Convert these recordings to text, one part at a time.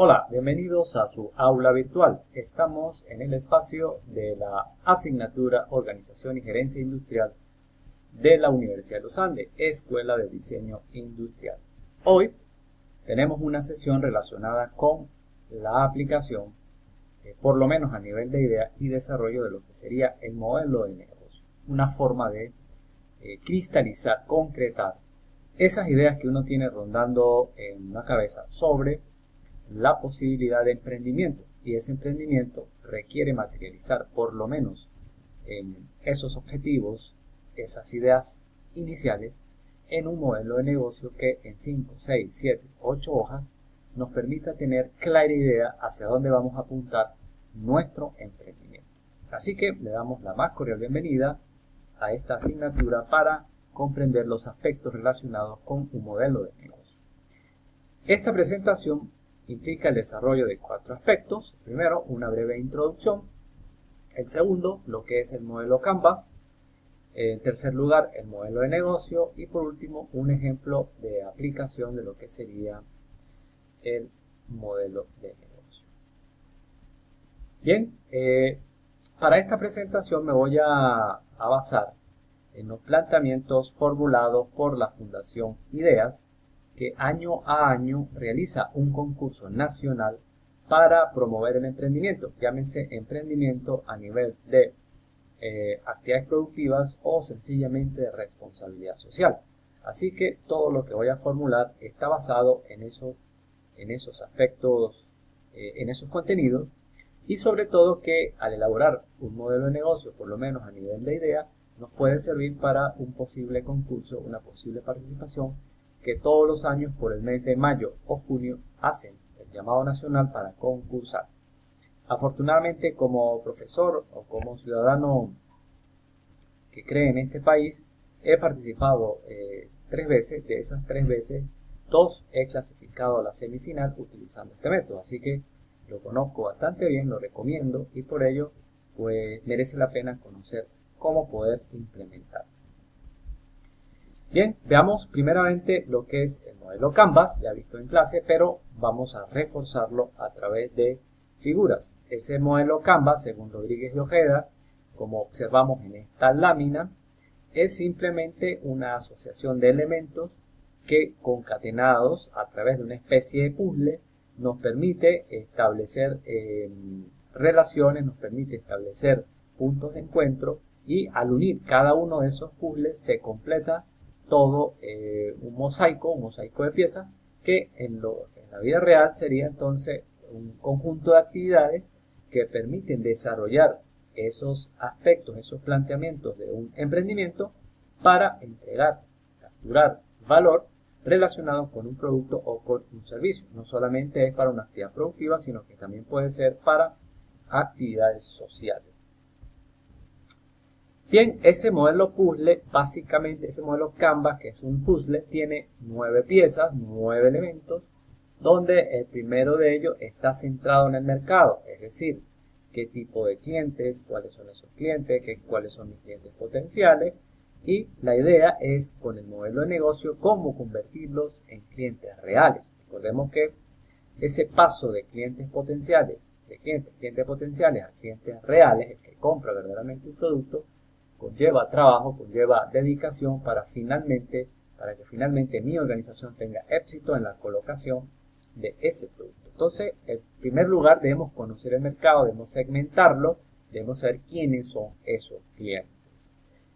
Hola, bienvenidos a su aula virtual. Estamos en el espacio de la asignatura Organización y Gerencia Industrial de la Universidad de los Andes, Escuela de Diseño Industrial. Hoy tenemos una sesión relacionada con la aplicación, por lo menos a nivel de idea y desarrollo de lo que sería el modelo de negocio. Una forma de cristalizar, concretar esas ideas que uno tiene rondando en la cabeza sobre la posibilidad de emprendimiento, y ese emprendimiento requiere materializar por lo menos esos objetivos, esas ideas iniciales en un modelo de negocio que en 5, 6, 7, 8 hojas nos permita tener clara idea hacia dónde vamos a apuntar nuestro emprendimiento. Así que le damos la más cordial bienvenida a esta asignatura para comprender los aspectos relacionados con un modelo de negocio. Esta presentación implica el desarrollo de 4 aspectos. Primero, una breve introducción. El segundo, lo que es el modelo Canvas. En tercer lugar, el modelo de negocio. Y por último, un ejemplo de aplicación de lo que sería el modelo de negocio. Bien, para esta presentación me voy a basar en los planteamientos formulados por la Fundación Ideas, que año a año realiza un concurso nacional para promover el emprendimiento, llámese emprendimiento a nivel de actividades productivas o sencillamente de responsabilidad social. Así que todo lo que voy a formular está basado en esos aspectos, en esos contenidos, y sobre todo que al elaborar un modelo de negocio, por lo menos a nivel de idea, nos puede servir para un posible concurso, una posible participación que todos los años por el mes de mayo o junio hacen el llamado nacional para concursar. Afortunadamente, como profesor o como ciudadano que cree en este país, he participado 3 veces. De esas 3 veces, 2 he clasificado a la semifinal utilizando este método, así que lo conozco bastante bien, lo recomiendo y por ello pues merece la pena conocer cómo poder implementarlo. Bien, veamos primeramente lo que es el modelo Canvas, ya visto en clase, pero vamos a reforzarlo a través de figuras. Ese modelo Canvas, según Rodríguez y Ojeda, como observamos en esta lámina, es simplemente una asociación de elementos que, concatenados a través de una especie de puzzle, nos permite establecer relaciones, nos permite establecer puntos de encuentro, y al unir cada uno de esos puzzles se completa todo un mosaico de piezas que en la vida real sería entonces un conjunto de actividades que permiten desarrollar esos aspectos, esos planteamientos de un emprendimiento para entregar, capturar valor relacionado con un producto o con un servicio. No solamente es para una actividad productiva, sino que también puede ser para actividades sociales. Bien, ese modelo puzzle, básicamente ese modelo Canvas, que es un puzzle, tiene 9 piezas, 9 elementos, donde el primero de ellos está centrado en el mercado, es decir, qué tipo de clientes, cuáles son esos clientes, cuáles son mis clientes potenciales, y la idea es, con el modelo de negocio, cómo convertirlos en clientes reales. Recordemos que ese paso de clientes potenciales, clientes potenciales a clientes reales, el que compra verdaderamente un producto, conlleva trabajo, conlleva dedicación para que finalmente mi organización tenga éxito en la colocación de ese producto. Entonces, en primer lugar, debemos conocer el mercado, debemos segmentarlo, debemos saber quiénes son esos clientes.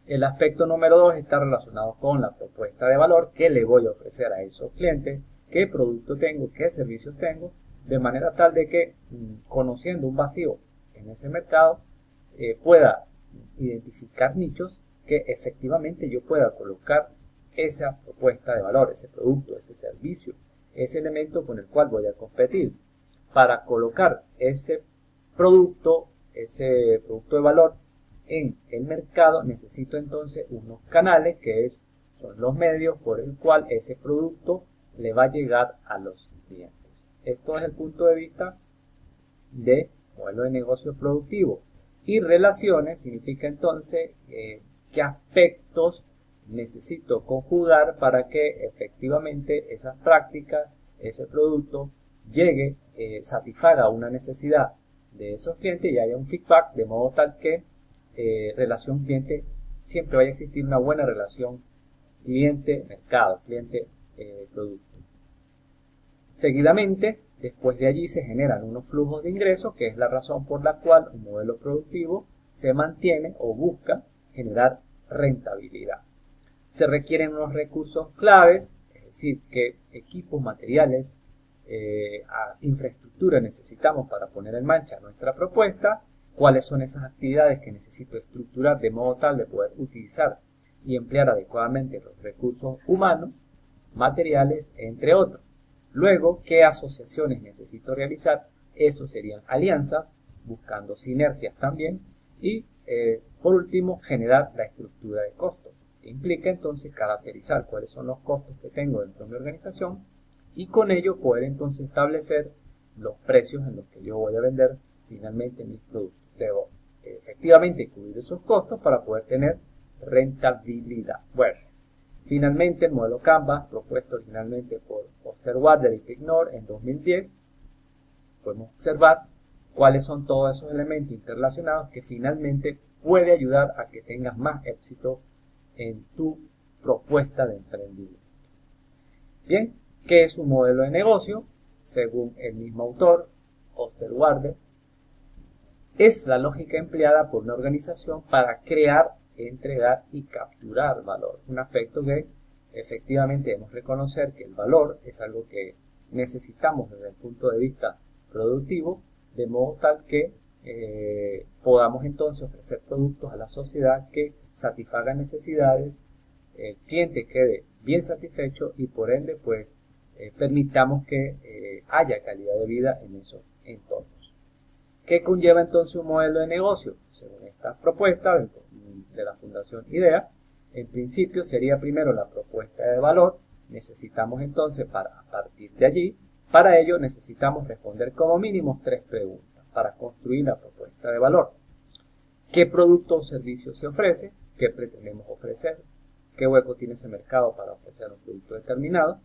El aspecto número 2 está relacionado con la propuesta de valor que le voy a ofrecer a esos clientes, qué producto tengo, qué servicios tengo, de manera tal de que, conociendo un vacío en ese mercado, pueda identificar nichos que efectivamente yo pueda colocar esa propuesta de valor, ese producto, ese servicio, ese elemento con el cual voy a competir. Para colocar ese producto de valor en el mercado, necesito entonces unos canales que son los medios por el cual ese producto le va a llegar a los clientes. Esto es el punto de vista de modelo de negocio productivo. Y relaciones significa entonces qué aspectos necesito conjugar para que efectivamente esas prácticas, ese producto, llegue satisfaga una necesidad de esos clientes y haya un feedback, de modo tal que relación cliente, siempre vaya a existir una buena relación cliente-mercado, cliente-producto. Seguidamente, después de allí se generan unos flujos de ingresos, que es la razón por la cual un modelo productivo se mantiene o busca generar rentabilidad. Se requieren unos recursos claves, es decir, qué equipos, materiales, infraestructura necesitamos para poner en marcha nuestra propuesta, cuáles son esas actividades que necesito estructurar de modo tal de poder utilizar y emplear adecuadamente los recursos humanos, materiales, entre otros. Luego, qué asociaciones necesito realizar, eso serían alianzas, buscando sinergias también, y por último, generar la estructura de costos. Implica entonces caracterizar cuáles son los costos que tengo dentro de mi organización y con ello poder entonces establecer los precios en los que yo voy a vender finalmente mis productos. Debo efectivamente cubrir esos costos para poder tener rentabilidad. Bueno, finalmente el modelo Canvas, propuesto originalmente por Osterwalder y Pignor en 2010, podemos observar cuáles son todos esos elementos interrelacionados que finalmente puede ayudar a que tengas más éxito en tu propuesta de emprendimiento. Bien, ¿qué es un modelo de negocio? Según el mismo autor, Osterwalder, es la lógica empleada por una organización para crear, entregar y capturar valor. Un aspecto que efectivamente debemos reconocer que el valor es algo que necesitamos desde el punto de vista productivo, de modo tal que podamos entonces ofrecer productos a la sociedad que satisfagan necesidades, el cliente quede bien satisfecho y por ende pues permitamos que haya calidad de vida en esos entornos. ¿Qué conlleva entonces un modelo de negocio? Según esta propuesta de la Fundación IDEA, en principio sería primero la propuesta de valor. Necesitamos entonces, a partir de allí, para ello necesitamos responder como mínimo 3 preguntas para construir la propuesta de valor. ¿Qué producto o servicio se ofrece? ¿Qué pretendemos ofrecer? ¿Qué hueco tiene ese mercado para ofrecer un producto determinado?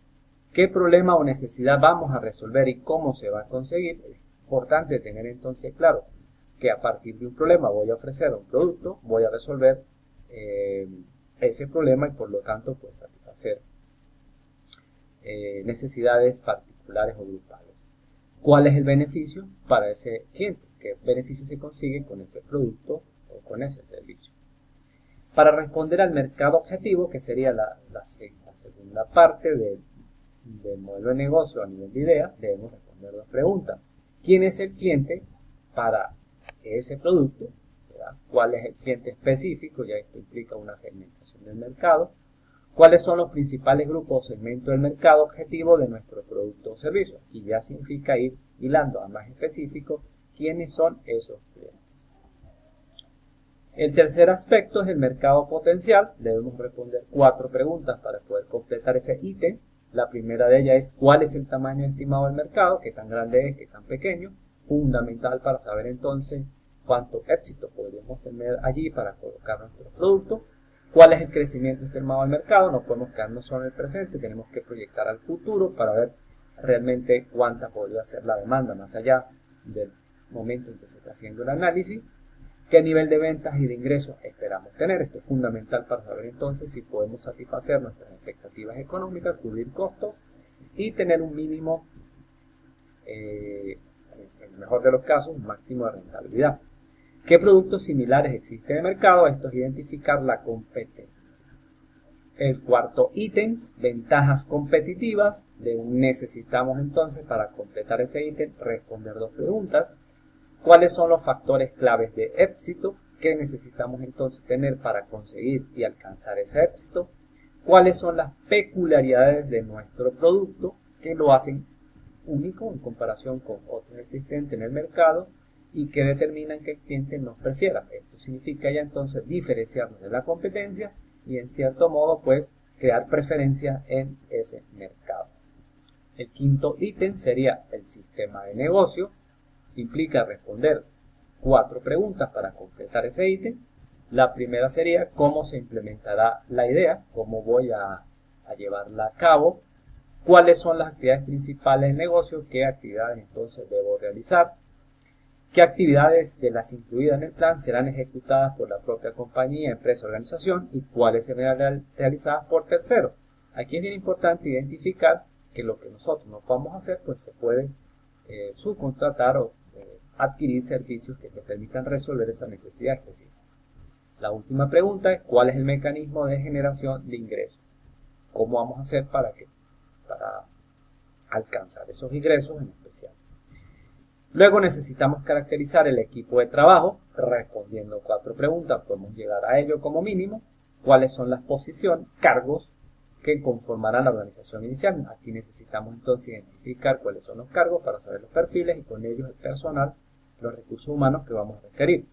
¿Qué problema o necesidad vamos a resolver y cómo se va a conseguir? Es importante tener entonces claro que a partir de un problema voy a ofrecer un producto, voy a resolver ese problema y por lo tanto pues satisfacer necesidades particulares o grupales. ¿Cuál es el beneficio para ese cliente? ¿Qué beneficio se consigue con ese producto o con ese servicio? Para responder al mercado objetivo, que sería la segunda parte del modelo de negocio a nivel de idea, debemos responder 2 preguntas. ¿Quién es el cliente para ese producto? ¿Verdad? ¿Cuál es el cliente específico? Ya esto implica una segmentación del mercado. ¿Cuáles son los principales grupos o segmentos del mercado objetivo de nuestro producto o servicio? Y ya significa ir hilando a más específico quiénes son esos clientes. El tercer aspecto es el mercado potencial. Debemos responder 4 preguntas para poder completar ese ítem. La primera de ellas es ¿cuál es el tamaño estimado del mercado? ¿Qué tan grande es? ¿Qué tan pequeño? Fundamental para saber entonces cuánto éxito podríamos tener allí para colocar nuestros productos. ¿Cuál es el crecimiento estimado del mercado? No podemos quedarnos solo en el presente, tenemos que proyectar al futuro para ver realmente cuánta podría ser la demanda más allá del momento en que se está haciendo el análisis. ¿Qué nivel de ventas y de ingresos esperamos tener? Esto es fundamental para saber entonces si podemos satisfacer nuestras expectativas económicas, cubrir costos y tener un mínimo, en el mejor de los casos, un máximo de rentabilidad. ¿Qué productos similares existen en el mercado? Esto es identificar la competencia. El cuarto ítem, ventajas competitivas. Necesitamos entonces para completar ese ítem responder 2 preguntas. ¿Cuáles son los factores claves de éxito? ¿Qué necesitamos entonces tener para conseguir y alcanzar ese éxito? ¿Cuáles son las peculiaridades de nuestro producto que lo hacen único en comparación con otros existentes en el mercado y que determinan que el cliente nos prefiera? Esto significa ya entonces diferenciarnos de la competencia y en cierto modo pues crear preferencia en ese mercado. El quinto ítem sería el sistema de negocio. Implica responder 4 preguntas para completar ese ítem. La primera sería cómo se implementará la idea, cómo voy a llevarla a cabo, cuáles son las actividades principales del negocio, qué actividades entonces debo realizar, qué actividades de las incluidas en el plan serán ejecutadas por la propia compañía, empresa, organización y cuáles serán realizadas por terceros. Aquí es bien importante identificar que lo que nosotros no podamos hacer, pues se puede subcontratar o adquirir servicios que te permitan resolver esa necesidad específica. La última pregunta es: ¿cuál es el mecanismo de generación de ingresos? ¿Cómo vamos a hacer para alcanzar esos ingresos en especial? Luego necesitamos caracterizar el equipo de trabajo, respondiendo 4 preguntas, podemos llegar a ello como mínimo. ¿Cuáles son las posiciones, cargos que conformarán la organización inicial? Aquí necesitamos entonces identificar cuáles son los cargos para saber los perfiles y con ellos el personal, los recursos humanos que vamos a requerir.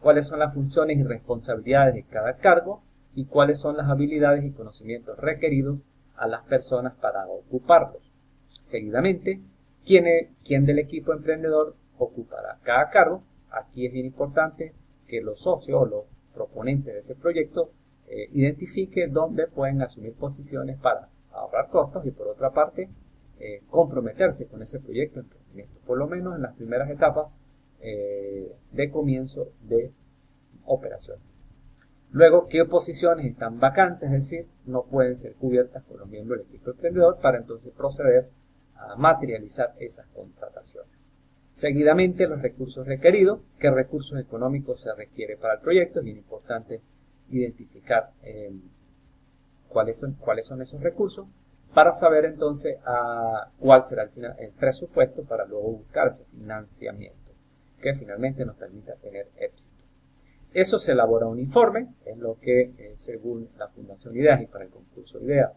¿Cuáles son las funciones y responsabilidades de cada cargo? Y cuáles son las habilidades y conocimientos requeridos a las personas para ocuparlos. Seguidamente, ¿quién del equipo emprendedor ocupará cada cargo? Aquí es bien importante que los socios o los proponentes de ese proyecto identifiquen dónde pueden asumir posiciones para ahorrar costos y por otra parte comprometerse con ese proyecto de emprendimiento, por lo menos en las primeras etapas de comienzo de operación. Luego, ¿qué posiciones están vacantes? Es decir, no pueden ser cubiertas por los miembros del equipo emprendedor para entonces proceder a materializar esas contrataciones. Seguidamente, los recursos requeridos. ¿Qué recursos económicos se requiere para el proyecto? Es bien importante identificar cuáles son esos recursos para saber entonces cuál será el presupuesto para luego buscar ese financiamiento que finalmente nos permita tener éxito. Eso se elabora un informe, es lo que según la Fundación IDEA y para el concurso IDEA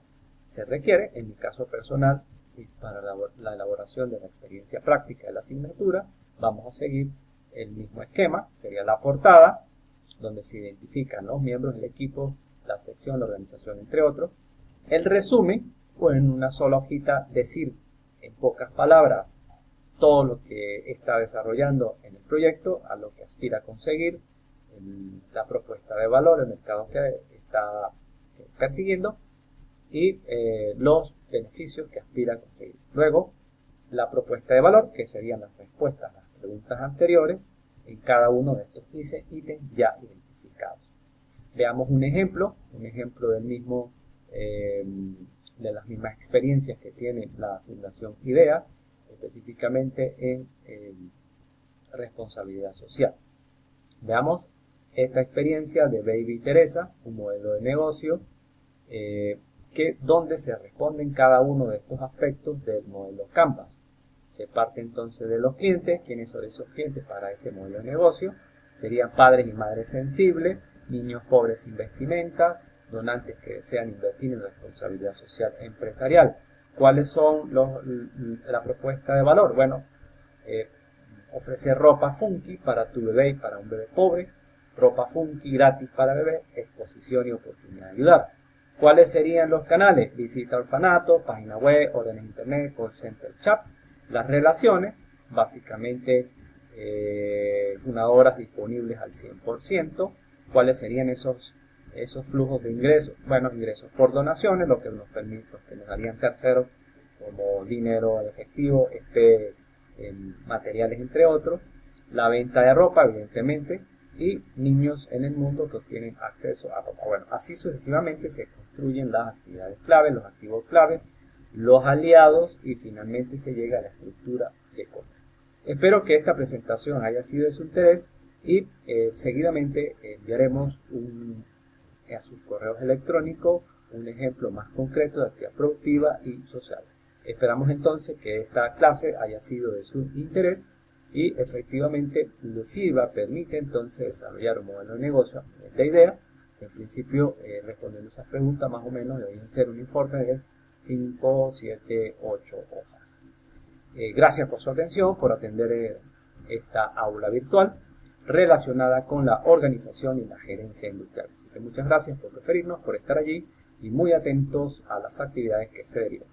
se requiere. En mi caso personal y para la elaboración de la experiencia práctica de la asignatura vamos a seguir el mismo esquema. Sería la portada, donde se identifican los miembros del equipo, la sección, la organización, entre otros. El resumen, o en una sola hojita decir en pocas palabras todo lo que está desarrollando en el proyecto, a lo que aspira a conseguir, la propuesta de valor, el mercado que está persiguiendo y los beneficios que aspira a conseguir. Luego, la propuesta de valor, que serían las respuestas a las preguntas anteriores en cada uno de estos 15 ítems ya identificados. Veamos un ejemplo del mismo, de las mismas experiencias que tiene la Fundación IDEA, específicamente en responsabilidad social. Veamos esta experiencia de Baby Teresa, un modelo de negocio donde se responden cada uno de estos aspectos del modelo Canvas. Se parte entonces de los clientes. ¿Quiénes son esos clientes para este modelo de negocio? Serían padres y madres sensibles, niños pobres sin vestimenta, donantes que desean invertir en responsabilidad social empresarial. ¿Cuáles son la propuesta de valor? Bueno, ofrecer ropa funky para tu bebé y para un bebé pobre, ropa funky gratis para bebé, exposición y oportunidad de ayudar. ¿Cuáles serían los canales? Visita a orfanato, página web, órdenes de internet, call center, chat. Las relaciones, básicamente fundadoras disponibles al 100%. ¿Cuáles serían esos flujos de ingresos? Bueno, ingresos por donaciones, lo que nos darían terceros como dinero en efectivo, materiales, entre otros. La venta de ropa, evidentemente, y niños en el mundo que obtienen acceso a ropa. Bueno, así sucesivamente se construyen las actividades clave, los activos clave, los aliados y finalmente se llega a la estructura de compra. Espero que esta presentación haya sido de su interés y seguidamente enviaremos a sus correos electrónicos un ejemplo más concreto de actividad productiva y social. Esperamos entonces que esta clase haya sido de su interés y efectivamente les sirva, permite entonces desarrollar un modelo de negocio de idea. En principio, respondiendo esas preguntas, más o menos deberían ser un informe de 5, 7, 8 hojas. Gracias por su atención, por atender esta aula virtual relacionada con la organización y la gerencia industrial. Así que muchas gracias por preferirnos, por estar allí y muy atentos a las actividades que se derivan.